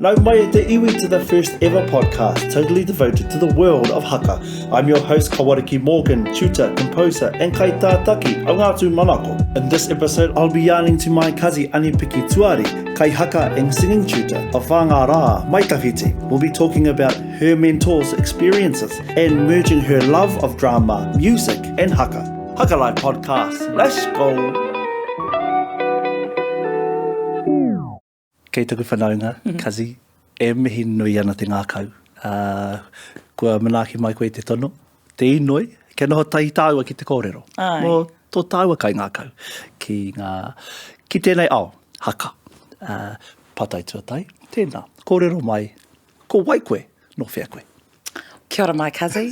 Nau mai te iwi to the first ever podcast totally devoted to the world of haka. I'm your host, Kawariki Morgan, tutor, composer, and kai tātaki o ngātu manako. In this episode, I'll be yarning to my kazi Ani-Piki Tuari, kai haka and singing tutor of Whangārā, Maitawhiti. We'll be talking about her mentor's experiences and merging her love of drama, music, and haka. Haka Live Podcast. Let's go! Kei tuku whanaunga, kazi, e mihi nui ana te ngākau. Kua manaaki mai koe te tono, te inoi, kia noho tahi tāua ki te kōrero. Mō tō tāua kai ngākau, ki tēnei ao, haka. Patai tuatai, tēnā, kōrero mai, ko wai koe, no whea koe. Kia ora mai, kazi.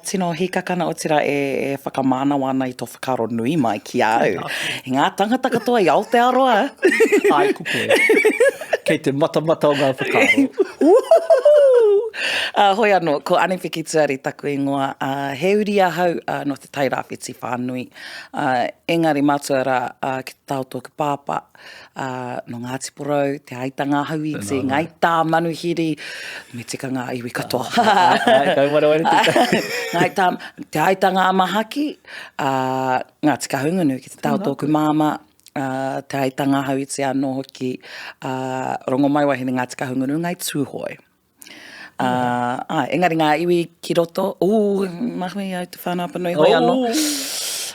Tino hikakana o tira e whakamānawa ana I tō whakaro nui mai ki au. I ngā tangata katoa I Aotearoa. Ai, ko koe. Kei te mata o ngā whakaro. Hoi anō, ko Ani-Piki Tuari taku ingoa. He uri ahau no te tairawhiti whānui. Engari mātua rā ki te tau tōku pāpā. No Ngāti Porou, te aitanga hauiti, ngai tā manuhiri, me tika ngā iwi katoa. Te aitanga amahaki, ngā tika hungunu ki te tau tōku māma, te aitanga hauiti anō hoki, rongo mai wahine ngā tika hungunu, ngai tūhoi. Engari ngā iwi ki roto, mahui au te whānau apanui hoi anō.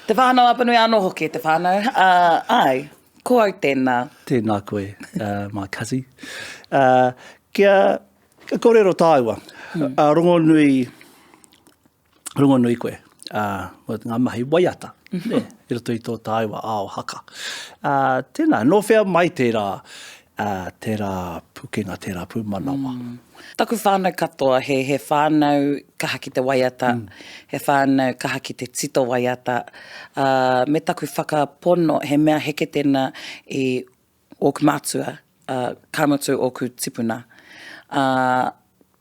Te whānau apanui anō hoki, te whānau. Ko au tēnā. Tēnā koe, my kazi. Kia kōrero tāua. Rongo nui koe. Ngā mahi waiata. I roto I tō tāua ao haka. Tēnā, no whea mai tērā pukenga, tērā pūmanawa. Taku whānau katoa, he whānau kaha ki te waiata, he whānau kaha ki te tito waiata. Me taku whakapono, he mea heke tēnā I oku mātua, kaumatu oku tipuna.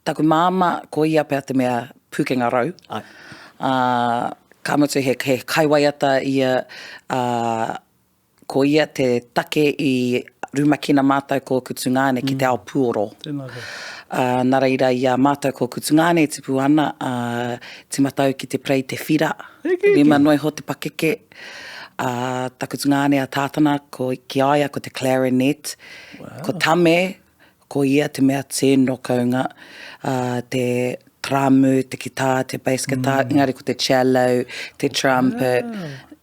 Taku māma, ko ia pēr te mea pukenga rau. Kaumatu he kai waiata ia, ko ia te take I rumakina mātou ko kutungane ki te ao puoro. Nā reira ia mātou ko kutungane tipu ana, te matau ki te prei te whira, rima noi ho te pakeke, ta kutungane a tātana ko ki aia ko te clarinet, ko tame, ko ia te mea tēno kaunga, te kramu, te guitar, te bass guitar, engari ko te cello, te trumpet,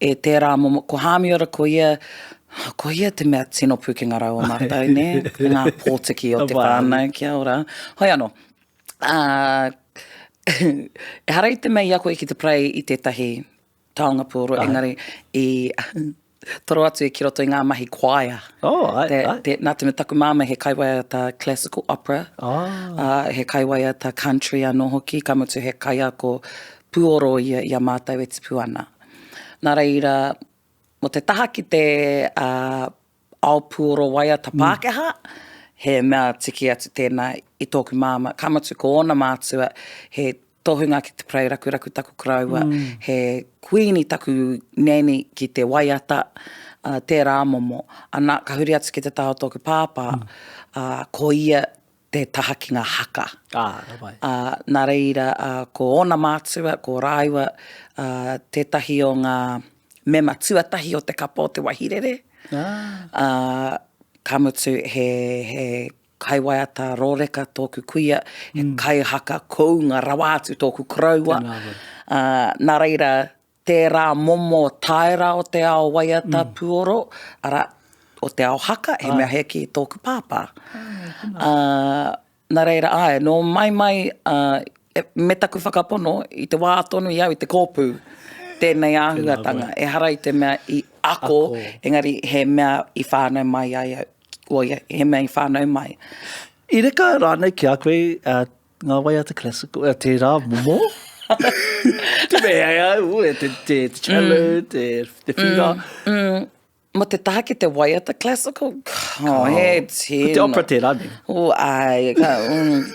e tērā momo, ko hāmiora ko ia te mea tino pukenga rau o mātou, ne? Ngā pōtiki o te whānau, kia ora. Hoi anō. E harai te mea ia koe ki te prei I tētahi taonga pūro, engari I toro atu ki roto I ngā mahi choir. Nā te me taku māma he kaiwaiata classical opera, he kaiwaiata country anō hoki, ka mutu he kaia ko puoro ia mātou e tipu ana. Nā reira, mo te taha ki te aopuoro waiata Pākehā, he mea tiki atu tēnā I tōku māma. Kamatu ko ona mātua, he tohunga ki te prei raku taku kraua, he kuini taku neni ki te waiata, tērā momo. Anā, ka huri atu ki te taho tōku pāpā, ko ia te taha ki ngā haka. Nā reira, ko ona mātua, ko raiwa, tētahi o ngā mema tuatahi o te kapa o te wahirere. Kamutu he kaiwaiata rōreka tōku kuia, he kaihaka kounga rawātu tōku kraua. Nā reira, tērā momo taira o te ao waiata puoro, ara o te ao haka, he mea heki tōku pāpā. Nā reira, no mai, me taku whakapono, I te wā tonu I au I te kōpū. Tēnei āhuatanga, e harai te mea I ako, engari he mea I whānau mai ai, he mea I whānau mai. I reka rānei ki a koe, ngā waiata classical, te rā momo? Te mea te cello, te whira. Mo te taha ki te waiata classical, he tēnā. Te opera te rānei. Ai,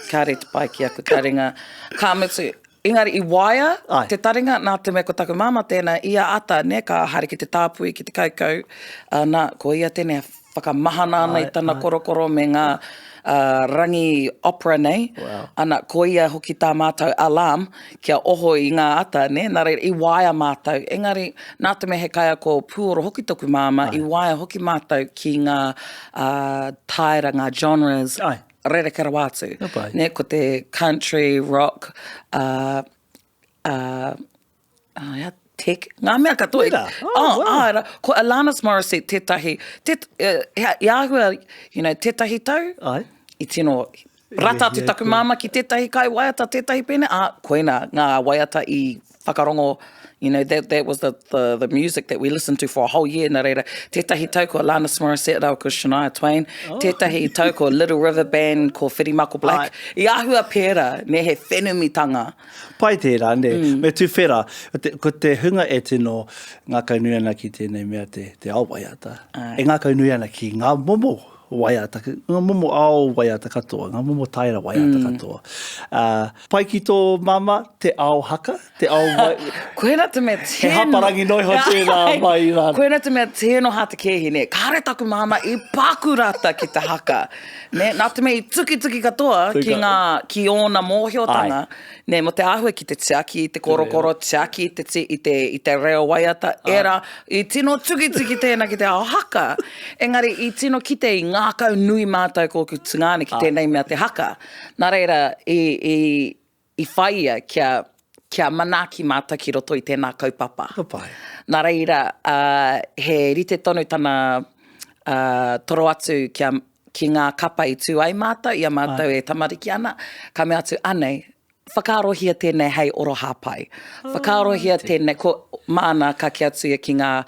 ka rete pai ki aku taringa. Ka mutu, Engari I waia, Ai. te taringa nā te me ko taku māma tēnā, ia ata ne ka hari ki te tāpui, ki te kaukau, nā ko ia tēnei whakamahana ana I tana korokoro me ngā rangi opera nei, ana ko ia hoki tā mātou alarm, kia oho I ngā ata, ne? Nā reira, I waia mātou. Engari, nā te me he kaia ko puoro hoki toku māma, I waia hoki mātou ki ngā taira, ngā genres, rere karawatu. Ne, ko te country, rock, tech, ngā mea katoa. Ko Alanis Morissette, tētahi, I āhua, tētahi tau, I tino rata tu taku māma ki tētahi kai waiata, tētahi pēne, koina ngā waiata I whakarongo, that was the music that we listened to for a whole year, nā reira. Tētahi tau ko Alanis Morissette, rau ko Shania Twain. Tētahi tau ko Little River Band, ko Whiri Mako Black. I āhua pēra, ne he whenumitanga. Pai tērā, ne. Me tu whera, ko te hunga e tino ngā kaunui ana ki tēnei mea te ao waiata. E ngā kaunui ana ki ngā momo waiata, ngā momo ao waiata katoa, ngā momo taira waiata katoa. Pai ki tō mama, te ao haka, te ao wai... Koena te mea tēno... He haparangi noi ho tēnā mai rāna. Koena te mea tēno hata kehi, ne. Kāre taku mama I pākurata ki te haka. Ne, nā te mea I tuki katoa ki ōna mōhiotanga. Ne, mo te āhua ki te tiaki, I te korokoro, tiaki, I te reo waiata, era, I tino tuki tēnā ki te ao haka. Engari, I tino ki te ngā kau nui mātou kōku tungane ki tēnei mea te haka. Nā reira, I whaia kia manaki mātou ki roto I tēnā kaupapa. Nā reira, he rite tonu tana toro atu ki ngā kapa I tūai mātou, ia mātou e tamariki ana, ka mea atu anei, whakaarohia tēnei hei oro hāpai. Whakaarohia tēnei, ko maana ka ki atu ki ngā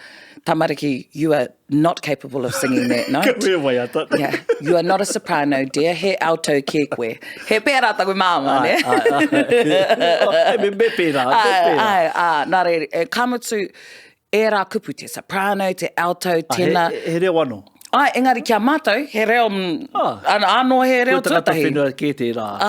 tamariki, you are not capable of singing that note. Yeah, you are not a soprano, dear. He alto kekwe. He pēra taku māma, ne? Me pēra. Nā re, kamutu, e rā kupu te soprano, te alto, tena. He reo ano. Engari kia mātou, he reo, anō he reo tūtahi. Ko te ki te rā.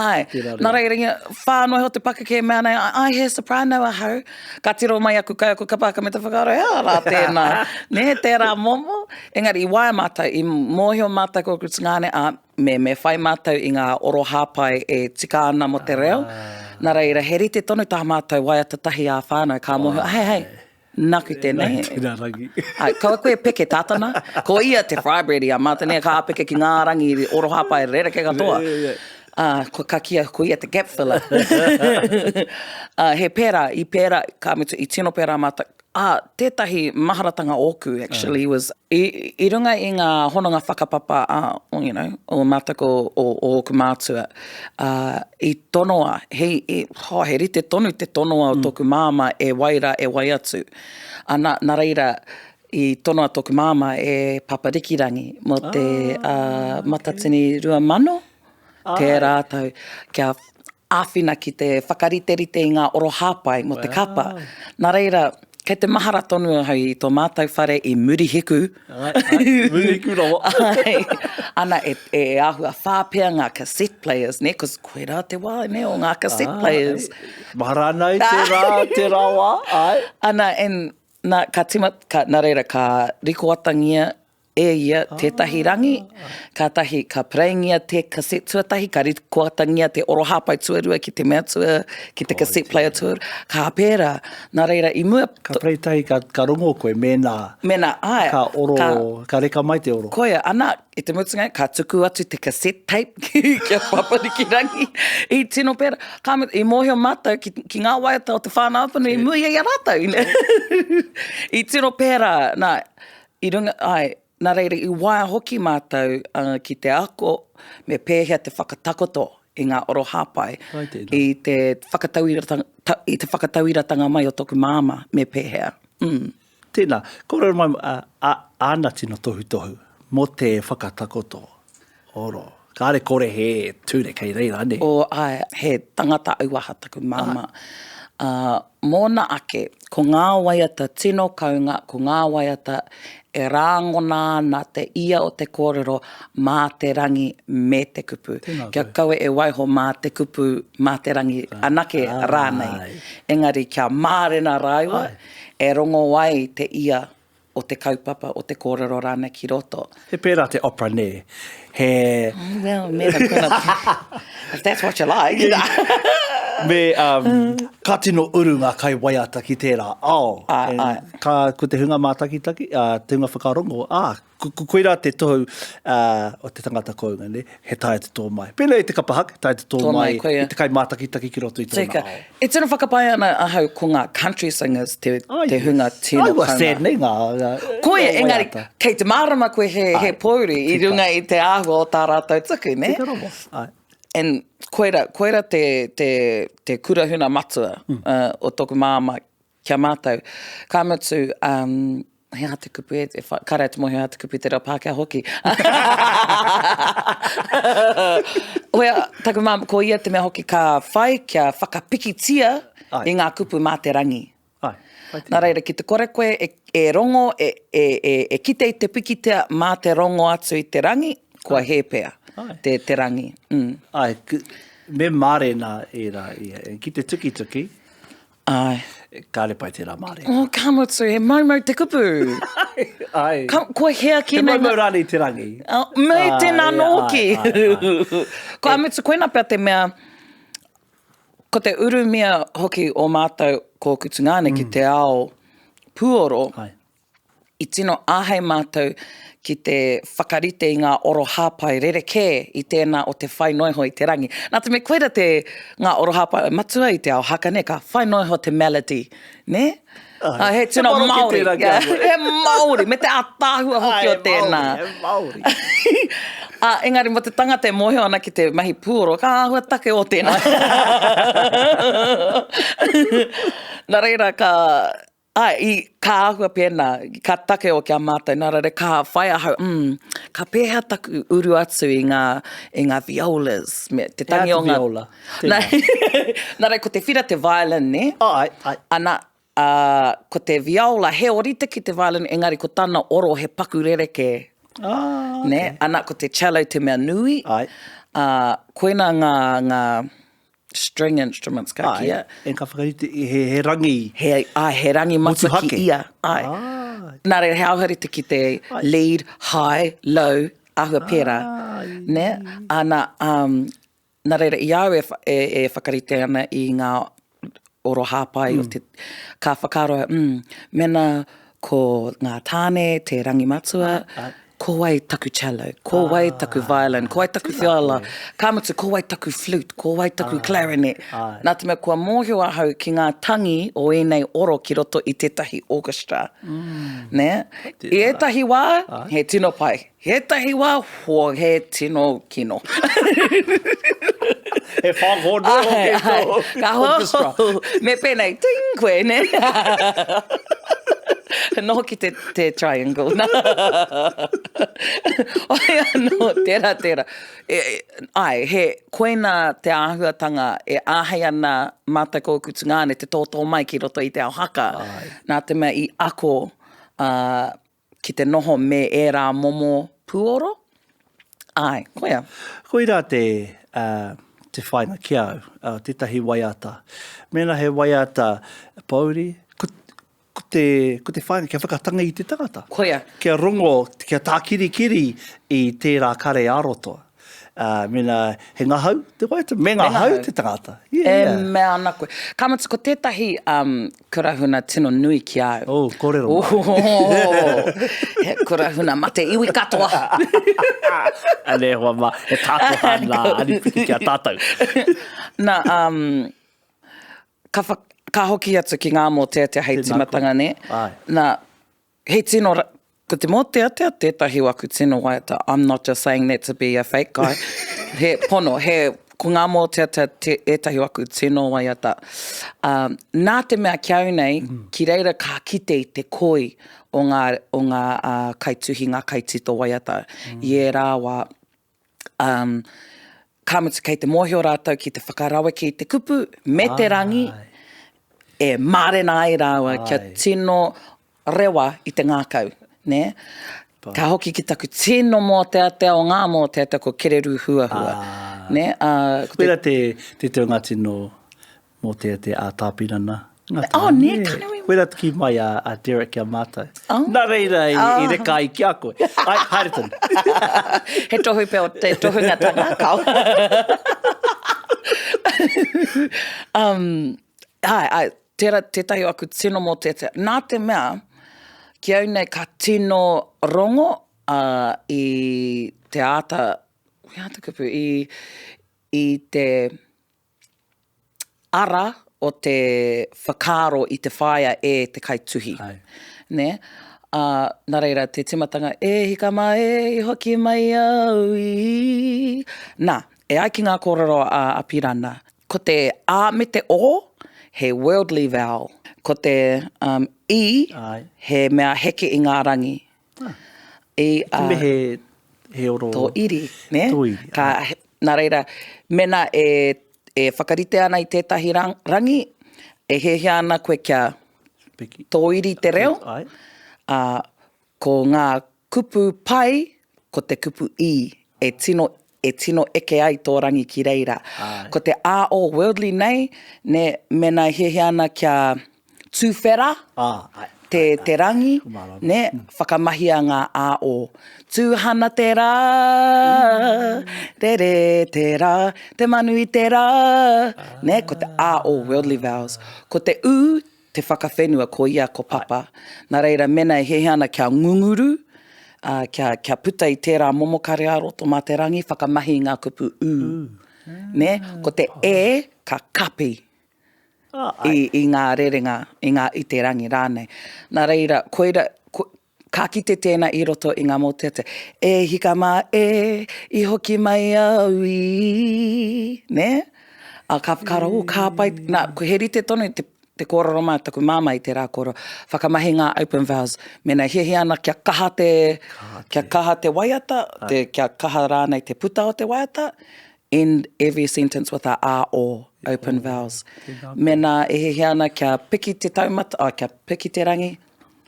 Nā rei ringa, whānoi ho te pakake mea nei, he soprano a hau. Ka tiro mai aku kai aku kapaka me te whakaro, rā tēnā. Ne, tērā momo. Engari, I waia mātou, I mōhio mātou ko kutsungane, me whai mātou I ngā oro hāpai e tika ana mo te reo. Nā reira, he rite tonu taha mātou waia tatahi a whānau, ka mōhio, hei, naku tēnei. Kaua koe peke tātana. Ko ia te whaibredi a mātane ka apeke ki ngā rangi oro hāpai rere ke katoa. Ko ka kia ko ia te gap filler. He pēra, I pēra, ka mitu I tino pēra māta. Tētahi maharatanga oku, actually, was I runga I ngā hononga whakapapa, o mātako o oku mātua, I tonoa, he rite tonu te tonoa o toku māma e waira e wai atu. Nā reira, I tonoa toku māma e paparikirangi mo te matatini rua mano, te rātau, kia āwhina ki te whakariterite I ngā oro hāpai mo te kapa. Nā reira, kei te mahara tonu hau I tō mātou whare I murihiku. Murihiku rawa. Ana e āhua whāpea ngā cassette players, ne? Because koe rā te wā, ne? O ngā cassette players. Mahara nei te rā wā. Ana, nā reira, ka rikoatangia ia tētahi rangi, ka preingia te cassette tuatahi, ka rikoatangia te oro hāpai tuarua ki te mea tua, ki te cassette player tuarua, ka pēra, nā reira, I mua... Ka preitahi, ka rongo koe, mēnā, ka oro, ka reka mai te oro. Koia, ana, I te mutunga, ka tuku atu te cassette tape, kia papariki rangi, I tino pēra, I mōhio mātou, ki ngā waiata o te whānau apanu, I muia I rātou, I tino pēra, I runga, nā reira, I waia hoki mātou ki te ako, me pēhea te whakatakoto I ngā oro hāpai, I te whakatauiratanga mai o toku māma, me pēhea. Tēnā, kōrero mai āna tino tohu, mo te whakatakoto, oro. Kāre kore he ture kei reira, ne? He tangata auaha taku māma. Mōna ake, ko ngā waiata tino kaunga, ko ngā waiata e rāngona ana te ia o te kōrero mā te rangi me te kupu. Kia kaue e waiho mā te kupu, mā te rangi anake rānei. Engari kia mārena raiwa, e rongo wai te ia o te kaupapa, o te kōrero rānei ki roto. He pērā te opera ne. He... Well, mera kuna... If that's what you like. Me, ka tino uru ngā kai waiata ki tērā. Ka ko te hunga mātakitaki, te hunga whakarongo, koe rā te tohu o te tangata kounga, ne? He tae te tō mai. Pēnei e te kapahak, tae te tō mai, i te kai mātakitaki ki roto i tōna ao. E tino whakapai ana ahau ko ngā country singers te hunga tino kaunga. Ai, sad nei ngā koe, engari, kei te marama koe he pōuri i runga i te āhua o tā rātou tuku, ne? Tika rongo, And koera te kurahuna matua o toku māma kia mātou. Ka mutu, hea te kupu e kare te mohi hea te kupu te reo Pākehā hoki. Oia, taku māma, ko ia te mea hoki ka whai kia whakapikitia i ngā kupu mā te rangi. Nā reira, ki te kore koe e rongo, e kite i te pikitia mā te rongo atu i te rangi, kua hēpea. Te rangi. Ai, me mārena e rā ia. Ki te tuki, ai. Kāre pai te rā mārena. Oh, ka mutu, he maumau te kupu. Ai. Kua hea ki He maumau rāni te rangi. Me tēnā nōki. Ko amutu, koe nā pia te mea, ko te uru mea hoki o mātou ko kutungane ki te ao puoro, i tino āhei mātou ki te whakarite i ngā oro hāpai rereke i tēnā o te whainoiho i te rangi. Nā te me koera te ngā oro hāpai matua i te ao Haka ne, ka whainoiho te melody, ne? He tino Māori. He Māori, me te ātāhua hoki o tēnā. He Māori. Engari, mo te tangata e mohio ana ki te mahi pūro, ka āhua take o tēnā. Nā reira, ka āhua pēnā, ka take o kia mātai, nā rere ka whai ahau, ka pēhea taku uru atu i ngā violas, te tangi o ngā... viola. Nā rere, ko te whira te violin, ne? Ai. Ana, ko te viola, he orite ki te violin, engari ko tāna oro he paku rereke. Ne? Ana, ko te cello te mea nui. Ai. Koena ngā string instruments ka kia. En ka whakarite, he rangi. He rangi matua ki ia. Nā re, he auharite ki te lead, high, low, ahua pera. Ne? Ana, nā reira, i au e whakarite ana i ngā oro hāpai o te ka whakaroa, mena ko ngā tāne, te rangi matua, ko wai taku cello, ko wai taku violin, ko wai taku viola, ka mutu ko wai taku flute, ko wai taku clarinet. Nā te mea kua mōhio ahau ki ngā tangi o enei oro ki roto i tētahi orchestra. Ne? I etahi wā, he tino pai. He etahi wā, he tino kino. He whanghono orchestra. Me pēnei, ting koe, ne? Noho ki te triangle. Oia, no, tērā. He koena te āhuatanga e āhei ana mātai ko kutungane te tōtō mai ki roto i te ao Haka. Nā te mea i ako ki te noho me e rā momo puoro. Koea. Koera te whainga kia au, tētahi waiata. Mena he waiata pauri, ko te whainga kia whakatanga i te tangata. Koia. Kia rongo, kia tākirikiri i tērā kare arotoa. Mena he ngahau, te waiata, me ngahau te tangata. Mea ana koe. Ka mutu ko tētahi kurahuna tino nui ki au. Kōrero. He kurahuna mate iwi katoa. Ane hoa ma, he tātoha nā Ani-Piki kia tātou. Nā, ka hoki atu ki ngā mō tea hei timatanga ne. Nā, hei tino, ko te mō tea, tētahi waku tino waiata, I'm not just saying that to be a fake guy. He pono, ko ngā mō tea etahi waku tino waiata. Nā te mea kiau nei, ki reira ka kite i te koi o ngā kaituhi, ngā kaitito waiata. I e rāwa, ka mutu kei te mōhio rātou ki te whakarawa ki te kupu, me te rangi, e mārena ai rāua kia tino rewa I te ngākau, ne? Ka hoki ki taku tino mō te atea o ngā mō te atea ko kereru huahua. Ne? Pera te teo ngā tino mō te atea a tāpirana. Ne, kānui. Wera ki mai a 𝙃𝘼𝙆𝘼. Nā reira I reka I ki a koe. Ai, haere tonu. He tohu pe o te tohunga tanga kau. Tētahi aku tino mō te atea. Nā te mea, ki au nei ka tino rongo I te āta, kupu, I te ara o te whakaro I te whaia e te kaituhi. Ne? Nā reira, te timatanga, hika mai, I hoki mai au I. Nā, e ai ki ngā kōrero a pirana. Ko te a me te o, he worldly vowel. Ko te I, he mea heke I ngā rangi. Me he oro... Tō iri, ne? Tō iri. Nā reira, mena e whakarite ana I tētahi rangi, e hehea ana koe kia tō iri te reo. Ko ngā kupu pai, ko te kupu I, e tino eke ai tō rangi ki reira. Ko te a o worldly nei, ne mena hehea ana kia tūwhera, te rangi, ne, whakamahia ngā a o. Tūhana te rā, re re te rā, te manu I te rā. Ne, ko te a o worldly vowels. Ko te u, te whakawhenua ko ia ko papa. Nā reira, mena hehea ana kia ngunguru, kia puta I tērā momokare aroto mā te rangi, whakamahi ngā kupu u. Ne, ko te ka kapi. I ngā rerenga, I te rangi rānei. Nā reira, koeira, ka kite tēnā I roto I ngā mōtete. Hika mā I hoki mai au I. Ne? Ka whakara, ka pai, nā, ko he rite tonu te kōrero mai, taku māma I te rā kōrero. Whakamahi ngā open vowels. Mena hehe ana kia kaha te waiata, kia kaha rānei te puta o te waiata. End every sentence with a o, open vowels. Mena e hehe ana kia piki te taumata, kia piki te rangi,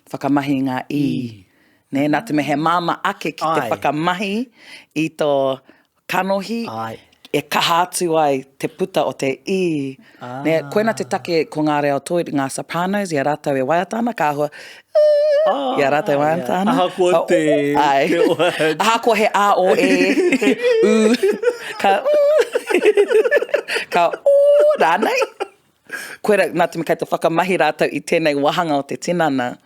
whakamahi ngā I. Ne, nā te me he māma ake ki te whakamahi I tō kanohi, e kaha atu ai te puta o te I. Ne, koena te take ko ngā reo toi, ngā sopranos, I a rātau e waiata ana, ka ahua, I a rātau e waiata ana. Aha kua te oa. Aha kua he a o u, ka rānei. Koera, nā te me kai te whakamahi rātau I tēnei wahanga o te tinana.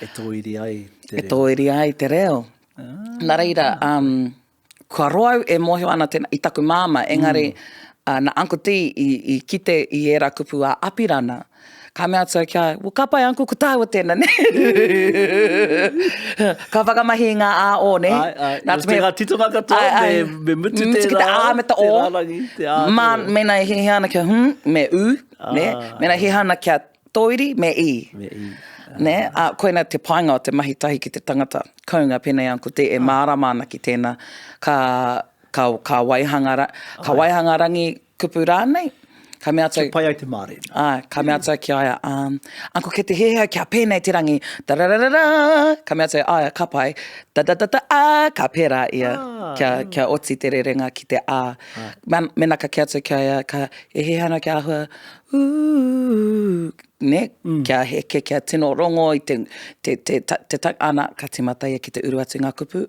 E tōiri ai te reo. E tōiri ai te reo. Nā reira, kua roau e mohio ana tēnā I taku māma, engari na Uncle T I kite I era kupu a apirana. Ka mea tau kia, ka pai Uncle ko tāua tēnā, ne? Ka whakamahi ngā a o, ne? Nā te ngā titonga katoa, me mutu te ki te a me te o. Te a Mena he ana kia me u, ne? Mena he ana kia toiri, me I. Ne? Koina te painga o te mahi tahi ki te tangata. Kaunga pēnei Uncle T e mārama ana ki tēnā ka waihanga rangi kupu rānei. Ka mea tau... Pai ai te māre. Ka mea tau ki aia, Uncle ke te hea kia pēnei te rangi, tararara, ka mea tau, ka pai, ka pērā ia, kia oti te rerenga ki te a. Mena ka kia tau ki aia, ka e he hana kia ahua, ne, kia heke, kia tino rongo I te tak ana ka timata ia ki te uru atu ngā kupu,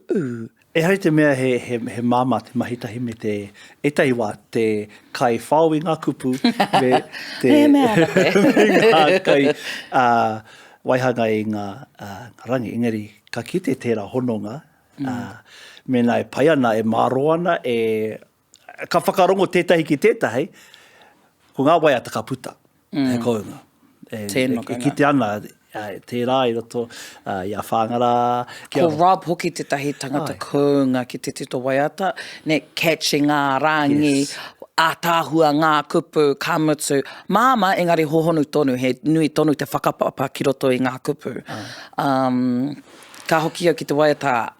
E hai te mea he māma te mahitahi me te etahi wā te kai whao I ngā kupu me te ngā kai waihanga I ngā rangi. Engari, ka kite tērā hononga, mena e pai ana, e māro ana, ka whakarongo tētahi ki tētahi, ko ngā waiata ka puta, he kounga. E kite ana, tērā I roto, ia whāngara. Ko Rob hoki te tahi tangata kounga ki te tito waiata, ne catching ngā rangi, ātāhua ngā kupu, kamutu. Māma, engari hohonu tonu, he nui tonu te whakapapa ki roto I ngā kupu. Ka hoki au ki te waiata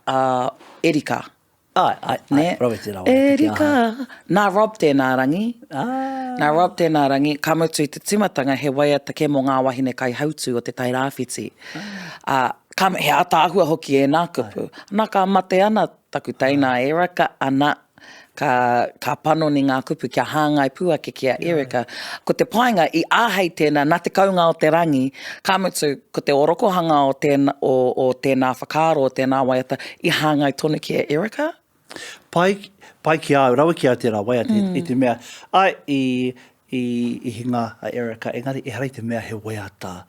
Erika. Robert tēnā Erika. Nā Rob tēnā rangi. Nā Rob tēnā rangi. Ka mautu I te timatanga he waiata ke mo ngā wahine kai hautu o te tai rāwhiti. He ata-ahua hoki e nā kupu. Nā ka mate ana taku teina Erika ana ka pano ni ngā kupu kia hāngai puake kia Erika. Ko te painga I āhei tēnā, nā te kaunga o te rangi, ka mutu ko te orokohanga o tēnā whakaaro o tēnā waiata I hāngai tonu kia Erika? Pai ki au, rawa ki au tērā waiata I te mea. Ai, I hinga a Erika, engari, e harai te mea he waiata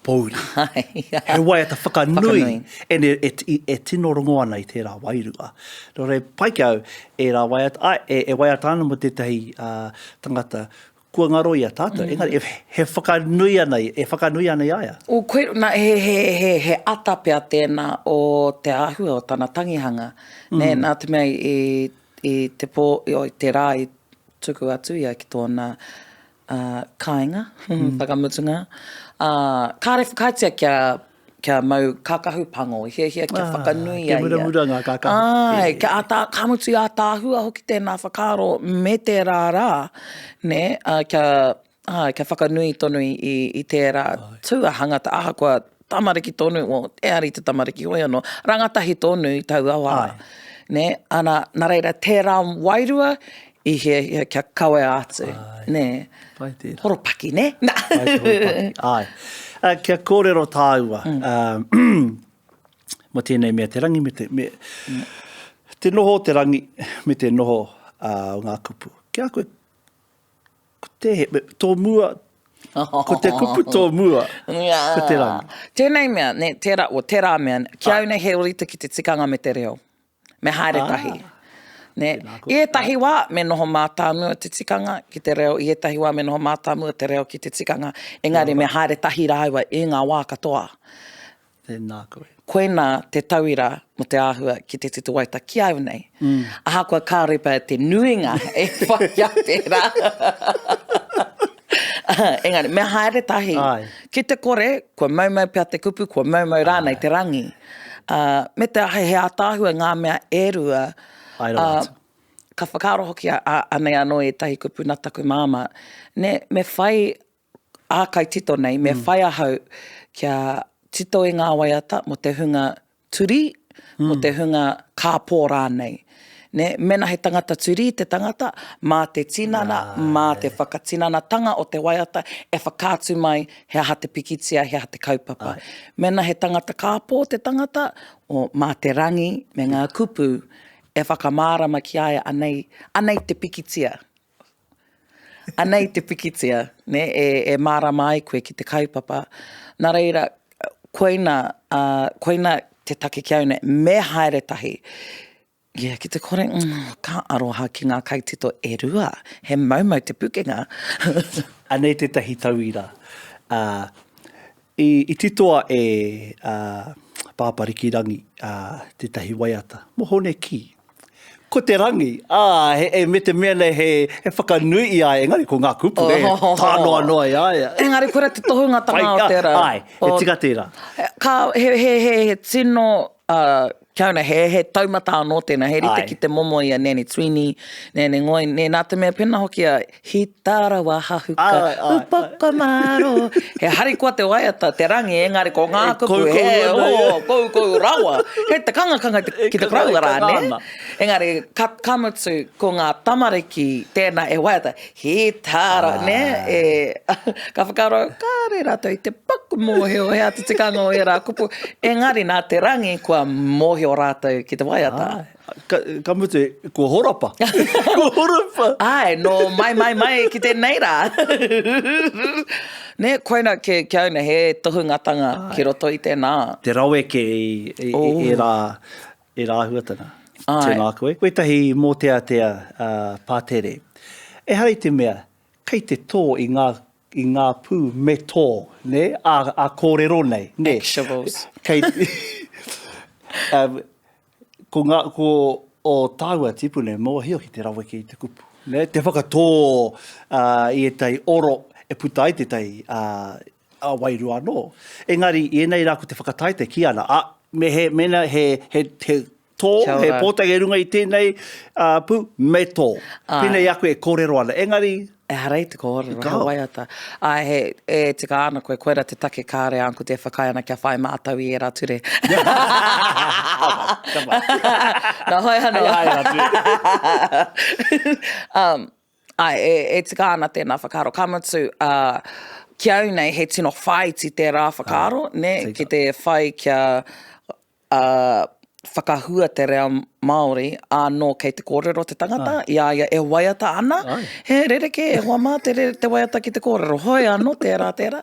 pouri. He waiata whakanui. E tino rongo ana I tērā wairua. Nō re, pai ki au, e rā waiata, e waiata ana mo tētahi tangata, kua ngaro I a tātou. Engari, he whakanui ana, I aia. O koe, he ata pea tēnā o te āhua o tāna tangihanga. Nā te mea I te pō, I te rā I tuku atu ia ki tōna kāinga, whakamutunga. Kāre whakaitia kia mau kākahu pango, hia kia whakanui ia. Ke muramura ngā kākahu. Ai, ka mutu I a tāhua hoki tēnā whakaaro me te rā, ne, kia whakanui tonu I tērā tuahanga ta aha kua tamariki tonu, e ari te tamariki hoi anō, rangatahi tonu I tau awa. Ne, ana, nā reira, tērā wairua, I hea kia kawe atu. Ne, horopaki, ne? Ai. Kia kōrero tāua. Mo tēnei mea te rangi te noho te rangi me te noho o ngā kupu. Kia koe, ko tō mua, ko te kupu tō mua, ko te rangi. Tēnei mea, ne, tērā mea, kia au nei he orita ki te tikanga me te reo. Me haere tahi. Ne, tahi wā me noho mātāmua te tikanga ki te reo, tahi wā me noho mātāmua te reo ki te tikanga, engari me haere tahi rāua ngā wā katoa. Tēnā koe. Koe nā te tauira mo te āhua ki te tituaita ki au nei. Aha kua kārepa te nuinga e whakia pērā. Engari, me haere tahi. Ki te kore, kua maumau pia te kupu, kua maumau rānei te rangi. Me te he ātāhua ngā mea erua, ka whakaaro hoki anei anō tahi kupu nā taku māma. Ne, me whai ākai tito nei, me whai ahau kia tito I ngā waiata mo te hunga turi, mo te hunga kāpō rānei. Ne, mena he tangata turi, te tangata, mā te tinana, mā te whakatinana tanga o te waiata, e whakātu mai he aha te pikitia, he aha te kaupapa. Mena he tangata kāpō te tangata, o mā te rangi, me ngā kupu, e whakamārama ki aia anei te pikitia. Anei te pikitia, ne, e mārama ai koe ki te kaupapa. Nā reira, koina te take ki au nei, me haere tahi. Ki te kore, ka aroha ki ngā kaitito e rua, he maumau te pukenga. Anei te tahi tauira. I titoa pāpariki rangi te tahi waiata. Mohone ki. Ko te rangi, me te mea nei he whakanui I ai, engari ko ngā kupu, tānoa noa I ai. Engari, kore te tohunga tanga o tērā. Ai, he tika tērā. He tino, kia una, he taumata anō tēnā, he rite ki te momo I a nene twini, nene ngoi, nā te mea pena hoki a hi tāra wa hahuka, upaka maro. He hari kua te waiata, te rangi, engari ko ngā kupu, kou rawa. He te kanga ki te kraua rā, ne? Engari, ka mutu ko ngā tamariki tēnā e waiata, hi tāra, ne? Ka whakaro, kāre rātou I te paku mōhio, he atu te kanga o e rā kupu. Engari, nā te rangi kua mōhio o rātou ki te waiata. Ka mutu, kua horapa. Kua horapa. Ai, no mai ki te neira. Ne, koina ke auna he tohungatanga ki roto I tēnā. Te rawe ke e rā huatana. Tēnā koe. Koe tahi mō tea pātere. E harai te mea, kei te tō I ngā pū me tō, ne? A kōrero nei, ne? Eixavos. Kei... ko o tāua tipune mō hio ki te rawe ki te kupu. Ne? Te whakatō I tai oro e puta ai te tai a wairua anō. Engari, I enei rā ko te whakataite ki ana. Mena he tō, he pōtangi runga I tēnei pu, me tō. Pēnei aku e kōrero ana. Engari, Harei te kōrero, he waiata. E te ka ana koe koera te take kāre anko te whakai ana kia whai mātau I e rā ture. Nā hoi hano. E te ka ana tēnā whakaro. Kamutu, kia au nei he tino whai ti tērā whakaro, ne? Ki te whai kia whakahua te reo Māori anō kei te kōrero te tangata, ia e waiata ana. He rereke, e hoa mā te waiata ki te kōrero. Hoi anō, tērā.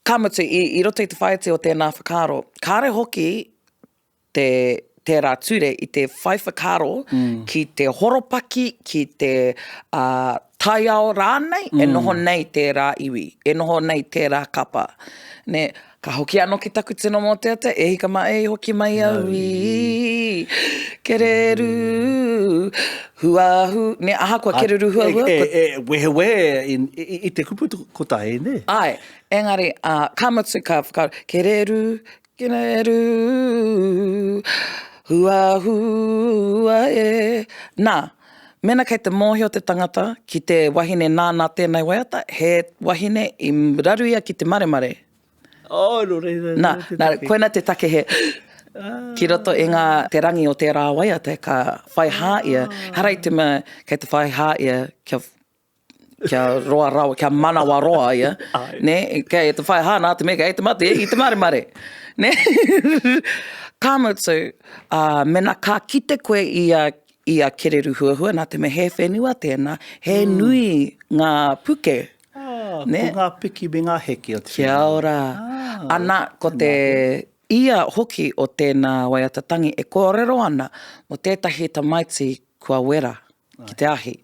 Kamutu, I roto I te whaiti o tēnā whakaro, kāre hoki tērā ture I te whai whakaro ki te horopaki, ki te taiao rānei, e noho nei tērā iwi, e noho nei tērā kapa. Ne, ka hoki anō ki taku tino mō te e hika mai hoki mai aui, kereru, huahu, ne, aha kua kereru huahua. Wehe I te kupu ko tae, ne? Ai, engari, kamutu ka whakaro, kereru, huahua e. Nā, mena kei te mōhio te tangata ki te wahine nāna tēnei waiata, he wahine I raruia ki te maremare. Nā, koena te take he, ki roto I ngā te rangi o tērā waiata ka whai hāia, harai te mea kei te whai hāia kia roa rawa, kia manawa roa ia, ne, kei te whai hāna te mea, kei te mate I te maremare, ne. Kamutu, mena ka kite koe ia kereru huahua, nā te mea he whenua tēnā, he nui ngā puke. Ne? Ko ngā piki me ngā heke o te Kia ora. Ana, ko te ia hoki o tēnā waiatatangi e kōrero ana mo tētahi tamaiti kua wera ki te ahi.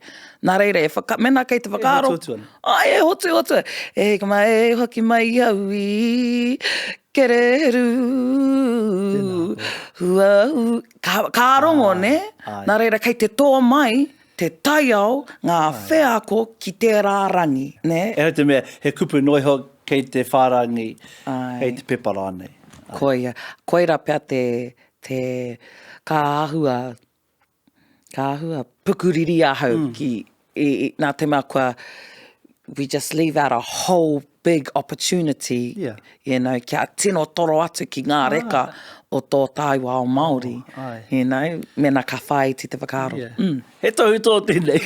Nā reira, mena kei te whakaro. E hotu. E ka mai hoki mai aui, kereru, huau. Ka rongo, ne? Nā reira, kei te tō mai, te taiao ngā wheako ki tērā rangi, ne? E te mea, he kupu noiho kei te whārangi, kei te pepara nei. Koira pia te kāhua pukuriri ahau ki nā te mea kua, we just leave out a whole big opportunity, you know, kia tino toro atu ki ngā reka o tō taiwa o Māori, you know, mena ka whai ti te whakaro. He tohu tō tēnei.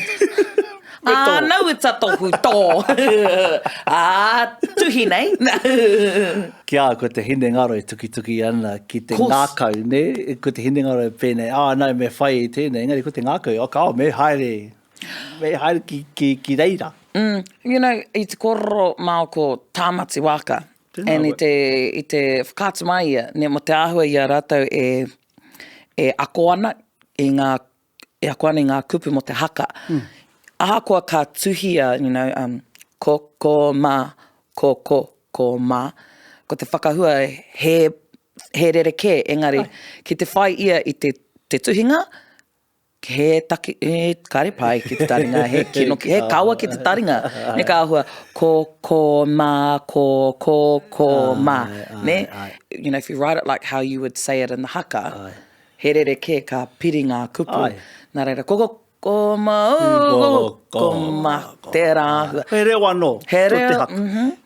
Nau e ta tohu tō. Tuhi nei. Kia, ko te hine ngaro e tuki ana ki te ngākau, ne? Ko te hine ngaro e pēnei, nau me whai I tēnei, engari ko te ngākau, me haere ki reira. You know, I te kororo mao ko tāmati waka. And I te whakātu mai ia, ne mo te āhua ia rātou e ako ana I ngā kupu mo te haka. Aha koa ka tuhia, you know, ko mā, ko mā. Ko te whakahua he rereke, engari, ki te whai ia I te tuhinga, he kare pai ki te taringa, he kaua ki te taringa. Ne ka ahua, ko mā, ko mā. Ne? You know, if you write it like how you would say it in the haka, he rereke ka piri ngā kupu. Nā reira, ko mā, tērā ahua. He reo anō He reo,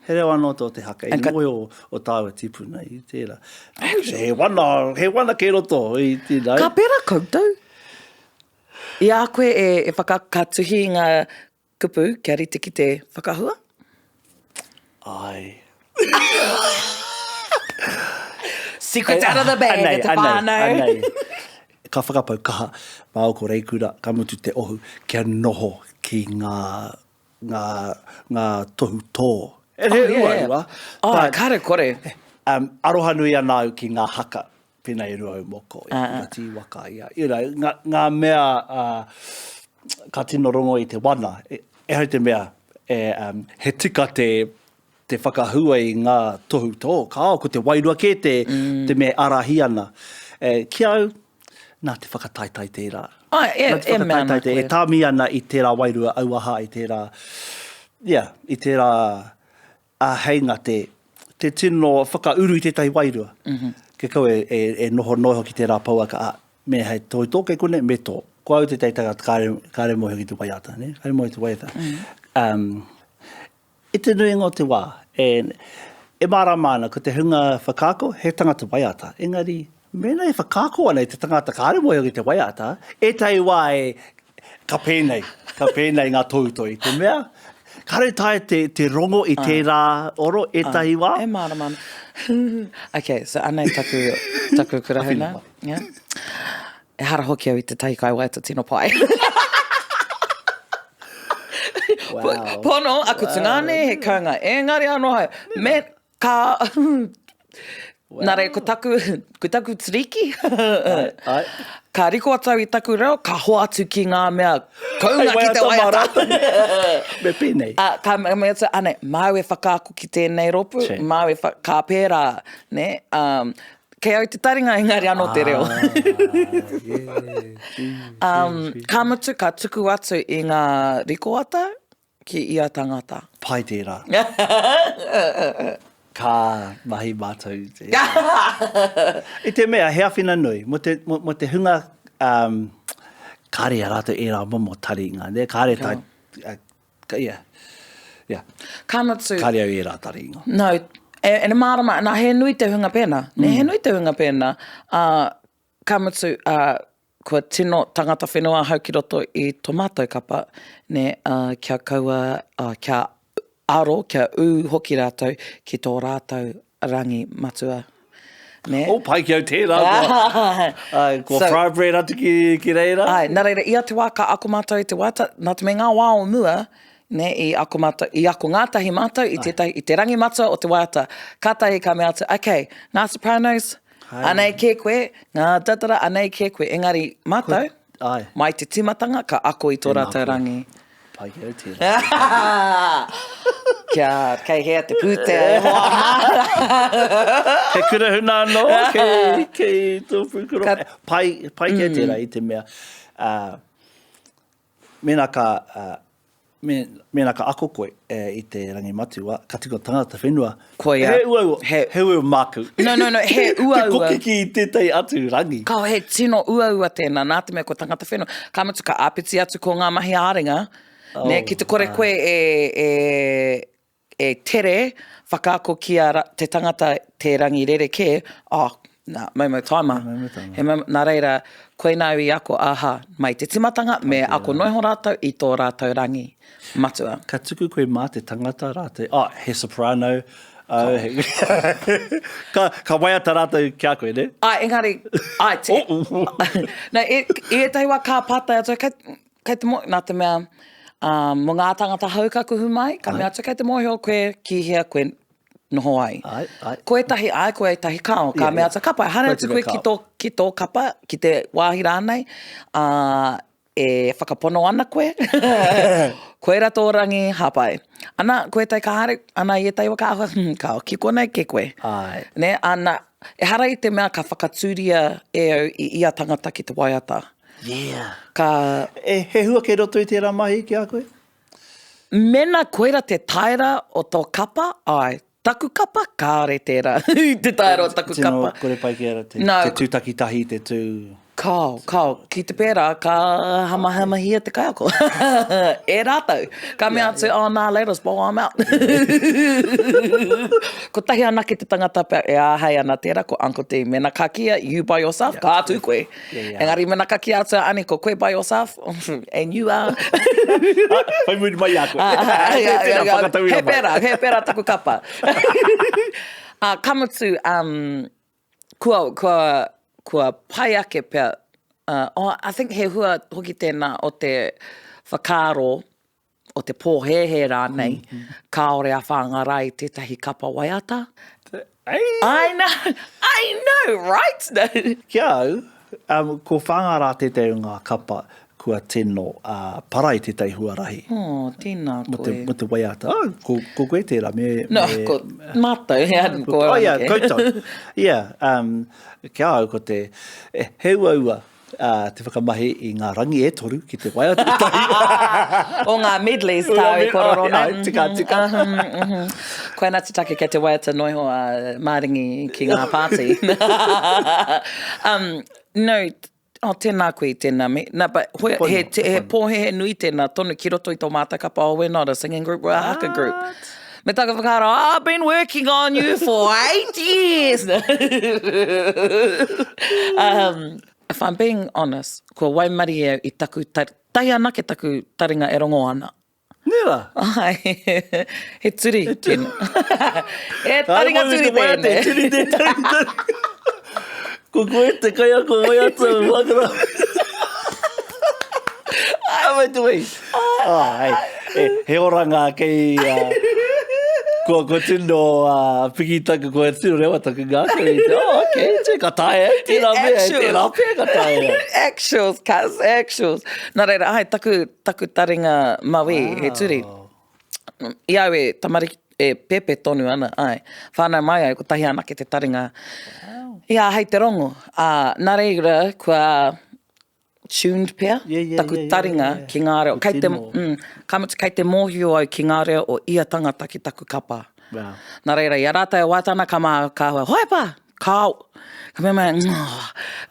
He reo anō tō te haka. I moi o tāua tipuna I tērā. He wana ke roto I tēnā. Ka pera koutou. I a koe e whakakatuhi ngā kupu, kia rite ki te whakahua? Ai. Secrets out of the bag, te whānau. Ka whakapau kaha, mao ko reikura, ka mutu te ohu, kia noho ki ngā tohu tō. E ua. Kare kore. Aroha nui anau ki ngā haka. Pēnei rua au moko, ngati waka ia. Ngā mea ka tino rongo I te wana, e hau te mea, he tika te whakahua I ngā tohu tō, ka au ko te wairua ke te mea arahi ana. Ki au, nā te whakataitai tērā. E tāmi ana I tērā wairua auaha, I tērā heinga te tino whakauru I te tai wairua. Ke kau e noho ki te rā pauaka, me hei toi tō ke kone, me tō. Ko au te teitanga kāre mohi ki te waiata, ne? Kāre mohi te waiata. I te nuinga o te wā, e mara mana, ko te hunga whakaako, he tangata waiata. Engari, mena e whakaako ana I te tangata kāre mohi ki te waiata, e tai wā ka pēnei ngā toutoi. Te mea, kare tae te rongo I tērā oro, e tai wā. E mara mana. Okay, so anei taku kurahuna. Yeah. E hara hoki au I te tai kai waita tino pai. Wow. Pono, aku tungane, he kaunga. Engari anō hai. Me ka... Nā rei, ko taku tiriki. Ka riko atau I taku reo, ka hoa atu ki ngā mea kaunga ki te waiata. Me pēnei. Ka mea tu, ane, mau e whakaako ki tēnei ropu, mau e ka pērā, ne? Kei au te taringa engari anō te reo. Ka mutu, ka tuku atu I ngā riko ata ki ia tangata. Pai tērā. Ka mahi mātou te. I te mea, hea whina nui, mo te hunga kāre a rātou e rā momo tari ngā, ne? Kāre tai, Ka mutu. Kāre au e rā tari ngā. No, e marama, nā he nui te hunga pēnā. Ne he nui te hunga pēnā. Ka mutu, kua tino tangata whenua hau ki roto I tō mātou kapa, ne, kia kaua, kia aro, kia hoki rātou ki tō rātou rangi matua. Ne? O, pai ki au tērā. Kua fry bread atu ki reira. Ai, nā reira, ia te wā ka ako mātou I te wata, nā te me ngā wā o mua, ne, I ako ngātahi mātou, I te rangi matua o te wata. Kātahi ka mea atu, okay, ngā sopranos, anei ke koe, ngā tatara, anei ke koe. Engari, mātou, mai te timatanga, ka ako I tō rātou rangi. Pai ki au tērā. Kei hea te pūtea e hoa. He kurahuna anō, kei tō pūkuro. Pai ki au tērā I te mea. Mena ka ako koe I te rangi matua, ka tiko tangata whenua. He ua māku. No, he ua. Te koke ki tētai atu rangi. Ka he tino ua tēnā, nā te mea ko tangata whenua. Ka mutu ka āpiti atu ko ngā mahi āringa. Ne, ki te kore koe e tere whakaako ki te tangata te rangi rereke, maumau taima. Nā reira, koe nau I ako, mai te timatanga, me ako noiho rātou I tō rātou rangi matua. Ka tuku koe mā te tangata rātou. He soprano. Ka waiata rātou kia koe, ne? Engari, e taiwa ka pātai atu, kei te mo, nā te mea, mo ngā tangata haukaku mai, ka mea atu kei te mohi o koe ki hea koe noho ai. Koe tahi ai, koe tahi kao, ka mea atu kapa. Hana atu koe ki tō kapa, ki te wāhi rānei, e whakapono ana koe. Koe ra tō rangi hapai. Ana, koe tai ka hare, ana I e tai waka ahua, kao, ki konei ke koe. Ne, ana, e hara I te mea ka whakatūria e au I ia tangata ki te waiata. Yeah. He hua kei roto I tērā mahi ki a koe? Mena koera te taira o tō kapa, taku kapa, kāre tērā. Te taira o taku kapa. Kore pai ki ara, te tūtaki tahi, te tū... Kao, ki te pērā, ka hama hia te kaiako. E rātou. Ka mea atu, nā laters, I'm out. Ko tahi ana ki te tangata pia, e āhei ana tērā, ko Uncle T. Mena ka kia, you by yourself, ka atu koe. Engari, mena ka kia atu, Ani, ko koe by yourself, and you are... Pai muri mai ako. He pērā taku kapa. Kamutu, kua pai ake pia. I think he hua hoki tēnā o te whakaro o te pōhehe rānei, kaore a whangarai tētahi kapa waiata. I know, right? Kia au, ko whangara tētai ngā kapa kua tino parai tētai huarahi. Tēnā koe. Mo te waiata. Ko koe tērā me... No, ko mātou, koutou. Yeah, kia au ko te... He ua, te whakamahi I ngā rangi e toru ki te waiata tahi. O ngā medleys tāu e kororona. Tika. Koe nā te take kei te waiata noiho māringi ki ngā pāti. No, tēnā koe I tēnā me. No, but he pōhehe nui tēnā tonu ki roto I tō mātakapa. Oh, we're not a singing group, we're a haka group. Me taka whakaro, I've been working on you for 8 years. If I'm being honest, kua waimari e I taku tai ana ke taku taringa e rongo ana. Nera? Ai, he turi tēnā. E taringa turi tēnā. Ko koe te kai ako mai atu whakara. Awai tuai. He oranga kei... Ko tino piki taka ko tino rewa taka ngā koe. Okay, te katae. Tēnā pē katae. Actuals, cuz, actuals. Nā reira, taku taringa maui, he turi. Iau e tamari e pepe tonu ana, whānau mai ai, ko tahi ana ke te taringa. Ia, hei te rongo. Nā reira, kua tuned pia, taku taringa ki ngā reo. Kei te mōhio au ki ngā reo o ia tangata ki taku kapa. Wow. Nā reira, ia rātai o wātana ka mā kāua, hoepa, kāu. Ka mea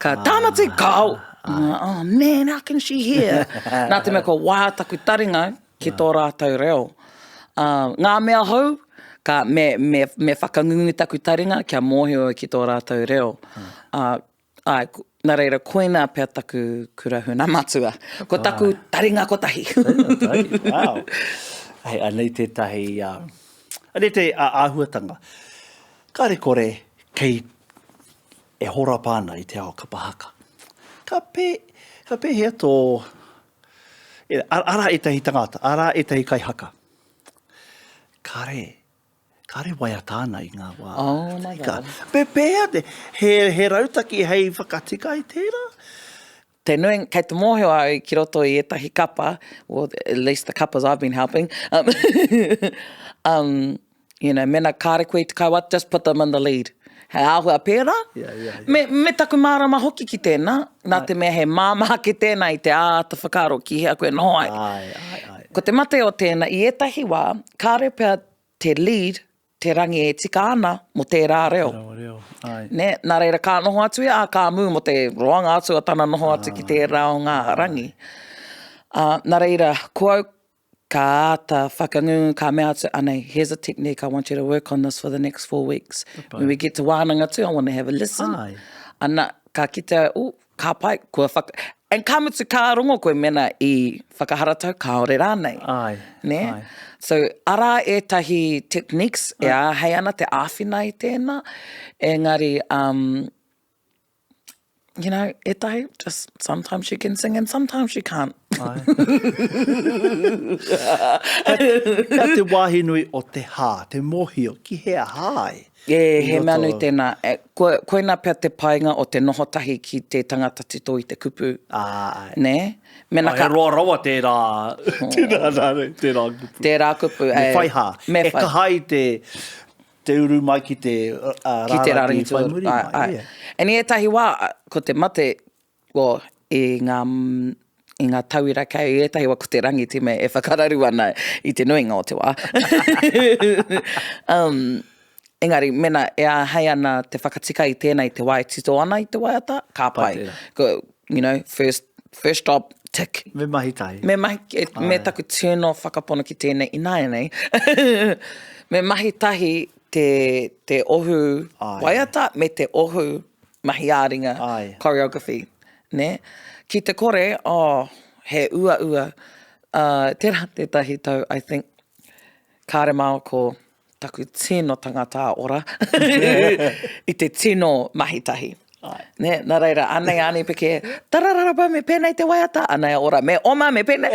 ka tāmati kāu. Oh man, how can she hear? Nā te mea ko wā taku taringa ki tō rātau reo. Ngā mea hou, ka me whakangungu taku taringa kia mōhio ki tō rātau reo. Nā reira, koina pia taku kurahuna matua. Ko taku taringa kotahi. Wow. Hei, anei tētahi, anei te āhuatanga. Kāre kore, kei e hora pāna I te ao kapahaka. Ka pē hea tō... Ara e tahi tangata, ara e tahi kai haka. Kāre waiatāna I ngā wā. Oh my God. Pēhea te, he rautaki hei whakatika I tērā? Te nui, kei te mōhio au ki roto I etahi kapa, or at least the kapas I've been helping. Mena kāre koe te kaua, just put them in the lead. He āhua pērā. Me taku mārama hoki ki tēnā, nā te mea he māmaha ki tēnā I te āta whakaro ki hea koe noho ai. Ko te mate o tēnā, I etahi wā, kāre pia te lead, te rangi e tika ana mo tērā reo. Ne, nā reira kā noho atu kā mū mo te roanga atu a tana noho atu ki tērā o ngā rangi. Nā reira, kua ka āta whakangu, ka mea atu, anei, here's a technique, I want you to work on this for the next 4 weeks. When we get to wānanga tū, I want to have a listen. Ana, ka kite, ka pai, kua whaka... And ka mutu ka rongo koe mena I whakaharatau kaore rānei. Ne? So, ara e tahi techniques e hei ana te āwhina I tēnā. Engari, e tahi, just sometimes she can sing and sometimes she can't. Ka te wāhi nui o te hā, te mohio, ki hea hāi. He mea nui tēnā. Koina pia te painga o te noho tahi ki te tangata tito I te kupu. Ne? He roa tērā. Tērā kupu. Tērā kupu. Me whaiha. E kahai te uru mai ki te rārangi whaimuri mai. E ni e tahi wā, ko te mate, I ngā tauira kau, e tahi wā ko te rangi te me e whakararu ana I te nuinga o te wā. Engari, mena, hei ana te whakatika I tēnei te wai tito ana I te waiata, ka pai. First job, tick. Me mahi tahi. Me mahi, me taku tūno whakapona ki tēnei ināia nei. Me mahi tahi te ohu waiata, me te ohu mahi āringa choreography. Ne? Ki te kore, he ua. Tērā te tahi tau, I think, kāre mao ko taku tino tangata ora I te tino mahitahi. Ne, nā reira, anei Ani-Piki, tarararapa me pēnei te waiata, anei ora, me oma me pēnei.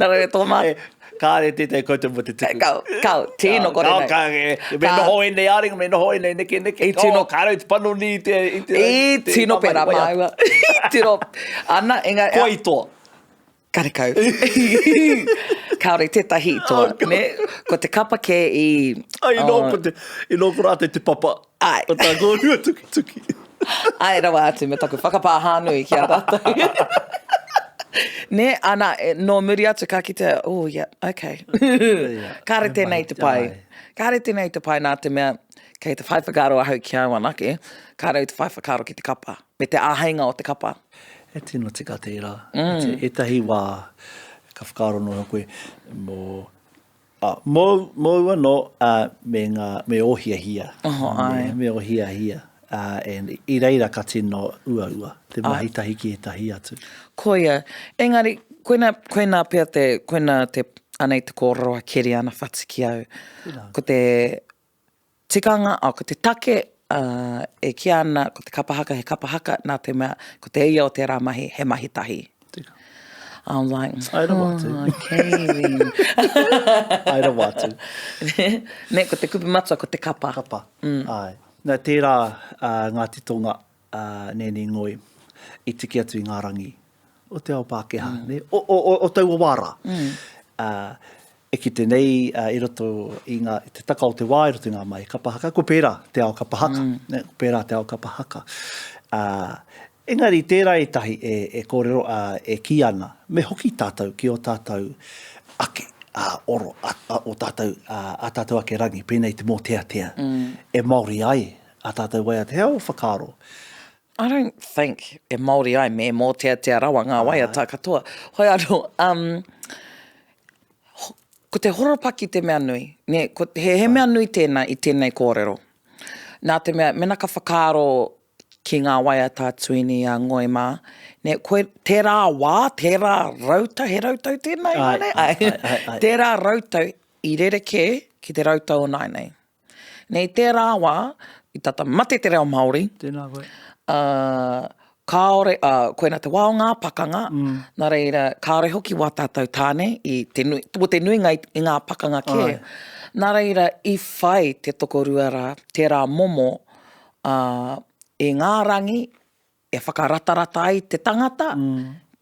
Nā reira, tō mā. Kāre te kote mo te tuku. Kau, tino kore nei. Kāre, me noho e nei aringa, me noho e nei neke. Kāre, te pano ni I tino pēra maiwa. I tino. Ana, inga. Ko I tō. Kare kau. Kaore tētahi toa, ne? Ko te kapa ke I... I nō ko rātai te papa. Ai. O tā gōrua tuki. Ai rawa atu, me taku whakapāhānui ki a rātou. Ne, ana, no muri atu ka kite, oh, yeah, okay. Kāre tēnei te pai. Kāre tēnei te pai nā te mea, kei te whai whakaro ahau ki au anake, kāre te whai whakaro ki te kapa, me te āheinga o te kapa. E tino tika tērā. E tahi wā, ka whakaro no koe, mō no me ohia hia. Me ohia hia. And I reira ka tino ua, te mahitahi ki e tahi atu. Koia, engari, koina pia koina te anei te kōrero a keri ana whati ki au. Ko te tikanga, ko te take, e ki ana, ko te kapahaka, he kapahaka, nā te mea, ko te ia o te rā mahi, he mahitahi. I'm like, okay then. Aira watu. Ne, ko te kupi matua, ko te kapa. Kapa, ai. Nā tērā ngā titonga nēni ngoi, I tiki atu I ngā rangi. O te ao Pākehā, ne? O tau o wāra. E ki te nei, I roto I te taka o te wā, I roto I ngā mai kapahaka, ko pērā te ao kapahaka. Ne? Ko pērā te ao kapahaka. Engari, tērā e tahi e kōrero e ki ana, me hoki tātou ki o tātou ake, oro, o tātou, a tātou ake rangi, pēnei te mō tea. E Māori ai, a tātou wai a te heo whakaro. I don't think e Māori ai me mō tea rawa ngā waiata katoa. Hoi aro, ko te horopaki te mea nui, ne, he mea nui tēnā I tēnei kōrero. Nā te mea, mena ka whakaro ki ngā waiata tuini a ngoi mā, ne, koe tērā wā, tērā rautau, he rautau tēnei, ai. Tērā rautau I rereke ki te rautau o nei. Ne, tērā wā, I tata mate te reo Māori. Tēnā koe. Kāore, koe nā te wā o ngā pakanga, nā reira, kāore hoki wā tātou tāne, I te nuinga I ngā pakanga ke. Nā reira, I whai te tokoruara, tērā momo, e ngā rangi, e whakaratarata ai te tangata,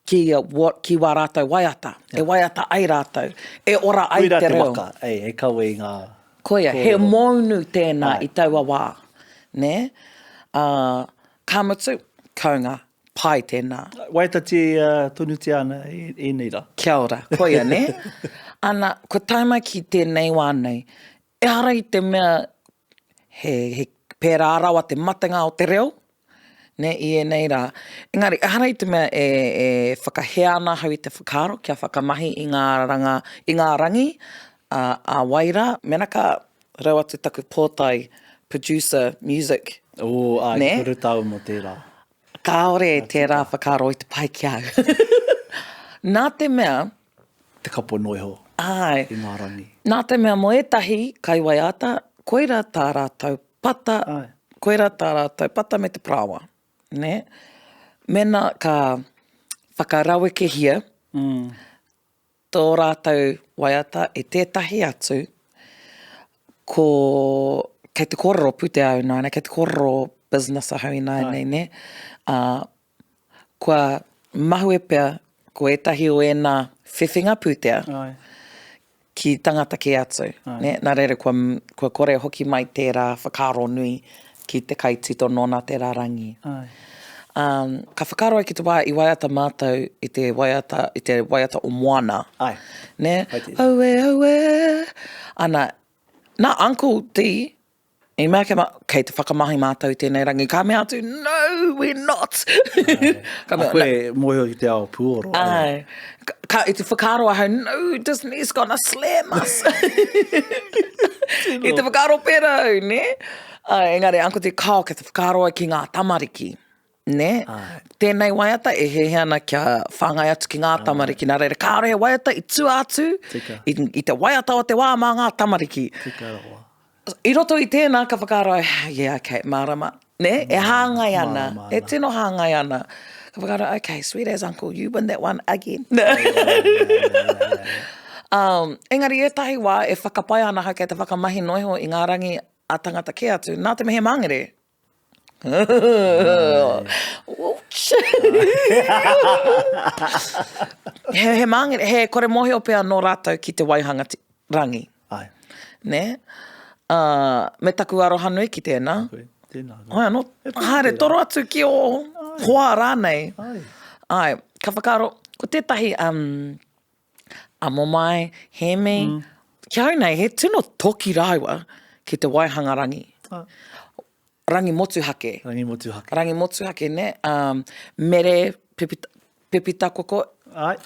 ki wā rātou waiata. E waiata ai rātou. E ora ai te reo. Waka, e kaua I ngā... Koia, he maunu tēnā I taua wā. Ne? Kamutu, kaunga, pai tēnā. Waita te tonu te ana e neira. Kia ora, koia, ne? Ana, ko taimai ki tēnei wānei, e hara I te mea he pērā rawa te matenga o te reo, ne, I e nei rā. Engari, e hara I te mea e whakahea ana hau I te whakaro, kia whakamahi I ngā rangi, a waira, mena ka rau atu taku pōtai, producer, music. Ai, kuru tau mo tērā. Kāore tērā whakaro I te pai ki au. Nā te mea... Te kapo noiho. Ai. I ngā rangi. Nā te mea mo etahi, kai waiata, koira tā rātou pata, koira tā rātou pata me te prawa. Ne? Mena ka whakaraweke hia, tō rātou waiata e tētahi atu, kei te kōrero pute au nāne, kei te kōrero business ahau I nāne, ne? Kua mahu e pia, ko etahi o ēnā whiwhinga putea ki tangata ki atu. Ne? Nā reira, kua kore hoki mai tērā whakaro nui ki te kaitito nōna tērā rangi. Ka whakaro ai ki te wā I waiata mātou I te waiata o moana. Ne? Aue. Ana, nā Uncle D, I mea kei te whakamahi mātou I tēnei rangi, ka mea atu, no, we're not. Koe moho I te ao puoro. Ai. I te whakaro ahau, no, Disney's gonna slam us. I te whakaro pera au, ne? Engari, Uncle D, kao ke te whakaro ai ki ngā tamariki. Ne? Tēnei waiata e he ana kia whangai atu ki ngā tamariki. Nā reira, kāore he waiata I tua atu, I te waiata o te wā mā ngā tamariki. Tika roa. I roto I tēnā ka whakaro ai, yeah, okay, marama. Ne? E hāngai ana. E tino hāngai ana. Ka whakaro, okay, sweet as uncle, you win that one again. Engari, e tahi wā, e whakapai ana hau kei te whakamahi noiho I ngā rangi a tangata ke atu. Nā te mehe mangere. he mangere, he kore mohi o pēa no rātou ki te waihanga rangi. Ai. Ne? Me taku aroha nui ki tēnā. Tēnā koe. Ai anō, haere, toro atu ki o hoa rānei. Ai, ka whakaro, ko tētahi amo mai, he me, kia au nei, he tino toki rāua ki te waihanga rangi. Rangi motuhake. Rangi motuhake. Rangi motuhake, ne? Mere pepita koko. Ai.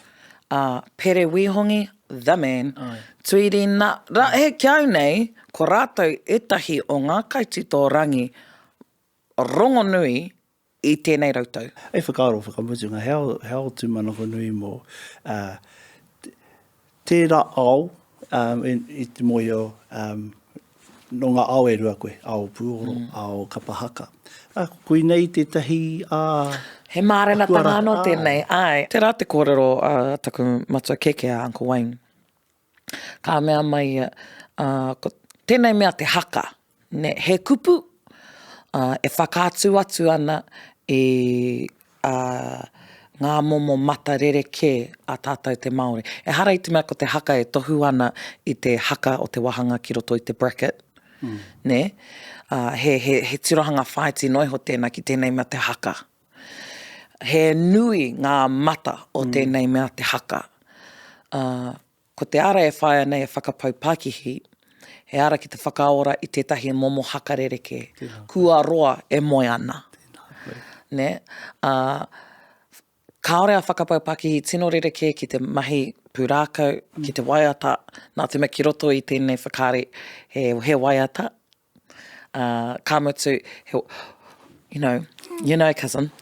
Pere wihongi, the man. Ai. Tuiri nā, he kia au nei, ko rātou etahi o ngā kaitito rangi rongo nui i tēnei rautau. Ei whakaaro, whakamutunga, heo tūmanako nui mō tērā ao i te moio no ngā ao e rua koe, ao puoro, ao kapahaka. Koe nei tētahi he mārena tanga anō tēnei, ai. Te rā te kōrero taku matua keke a Uncle Wayne. Ka mea mai, tēnei mea te haka, ne, he kupu, e whakātu atu ana i ngā momo mata rereke a tātou te Māori. E hara i te mea ko te haka e tohu ana i te haka o te wahanga ki roto i te bracket. Ne? He tirohanga whaiti noiho tēnā ki tēnei mea te haka. He nui ngā mata o tēnei mea te haka. Ko te ara e whaia nei e whakapau Pākihi, he ara ki te whakaora i tētahi momo haka rereke. Kua roa e moe ana. Ne? Kaore a whakapau Pākihi tino rereke ki te mahi pūrākau, ki te waiata, nā te mea ki roto i tēnei whakare he waiata. Ka mutu, you know, cousin.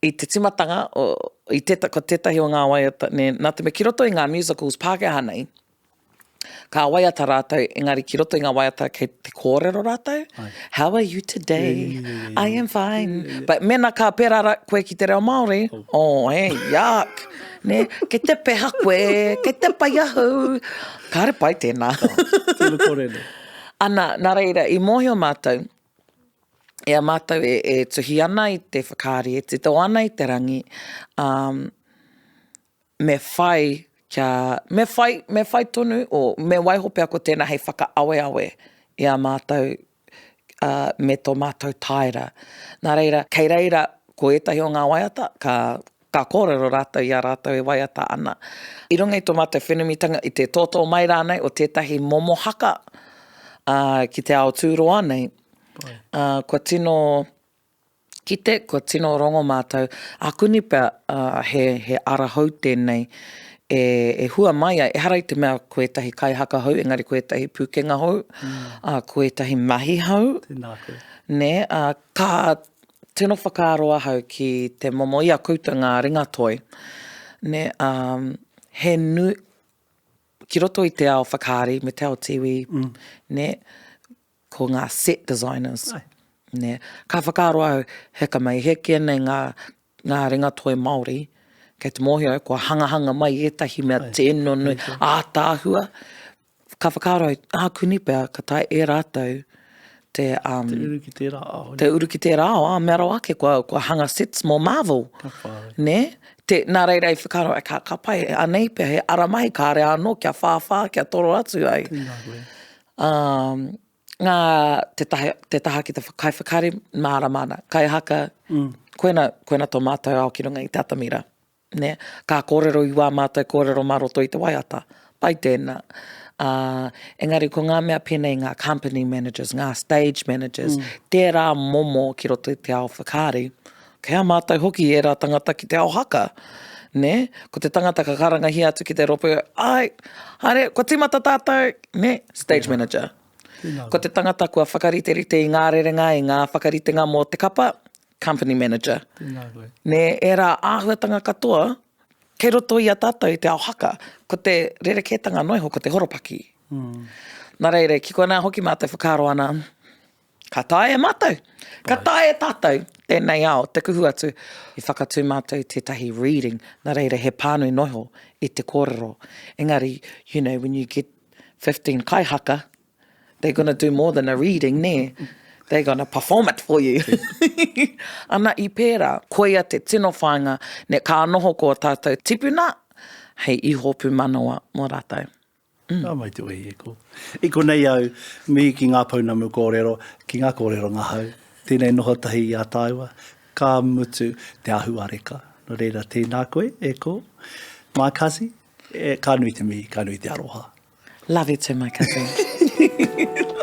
I te timatanga, ko tētahi o ngā waiata, ne, nā te mea ki roto i ngā musicals Pākehā nei, ka waiata rātou, engari ki roto i ngā waiata kei te kōrero rātou. How are you today? I am fine. But mena ka pērara koe ki te reo Māori. Oh, hey, yuck. Ne, ke te peha koe, ke te paiahu. Ka re pai tēnā. tēnā kōrero. Ana, nā reira, i mōhio mātou, ea mātou e tuhi ana i te whakari, e te tau ana i te rangi, me whai tonu, o me waiho pia ko tēnā hei whakaawe ea mātou me tō mātou taira. Nā reira, kei reira, ko etahi o ngā waiata, ka kōrero rātou i a rātou e waiata ana. I runga i tō mātou whenumitanga i te tōtō mai rānei o tētahi momo haka ki te ao tūroa nei. Kua tino kite, kua tino rongo mātou, a kuni pia he ara hau tēnei, e hua mai ai, e hara i te mea koe tahi kaihaka hau, engari koe tahi pūkenga hau, koe tahi mahi hau. Tēnā koe. Ne, ka tino whakaaroa hau ki te momo ia kouta ngā ringatoi. Ne, he nu, ki roto i te ao whakaari, me te ao tiwi, ne, ko ngā set designers. Ne, ka whakaaroa hau, heka mai, heke nei ngā ringatoi Māori, kei te mōhio, kua hangahanga mai etahi mea te enonu, ātāhua. Ka whakaaroa, kuni pia, ka tai e rātou, te uru ki te rāo. Te uru ki te rāo, mea rau ake, kua hanga sets mō Marvel. Ne? Nā reira i whakaroa, ka pai, anei pia, he aramahi ka re anō, kia whāwhā, kia toro atu ai. Ngā te taha ki te kai whakari, māramana, kai haka, koena tō mātou ao ki runga i te atamira. Ne? Ka kōrero i wā mātou, kōrero maroto i te waiata. Pai tēnā. Engari, ko ngā mea penei ngā company managers, ngā stage managers, tērā momo ki roto i te ao whakari. Kea mātou hoki e rā tangata ki te ao haka. Ne? Ko te tangata ka karangahi atu ki te ropu, ai, haere, ko timata tātou, ne? Stage manager. Ko te tangata kua whakariterite i ngā rerenga, i ngā whakaritenga mō te kapa, company manager. Ne, e rā āhuatanga katoa, kei roto i a tātou i te ao haka, ko te rerekētanga noiho, ko te horopaki. Nā reire, ki koe nā hoki mātou whakaro ana, ka tae e mātou, ka tae e tātou, tēnei ao, te kuhu atu, i whakatū mātou tētahi reading, nā reire, he pānui noiho i te kōrero. Engari, you know, when you get 15 kai haka, they're going to do more than a reading, ne? They're going to perform it for you. Ana i pērā, koia te tino whainga, ne ka noho ko tātou tipuna, hei iho pu manawa mō rātou. Nā mai tu e ko. I ko nei au, mi ki ngā pounamu kōrero, ki ngā kōrero ngā hau. Tēnei noho tahi i a tāua, ka mutu te ahu areka. No reira, tēnā koe, e ko. My cousin, ka nui te mi, ka nui te aroha. Love you too, my cousin.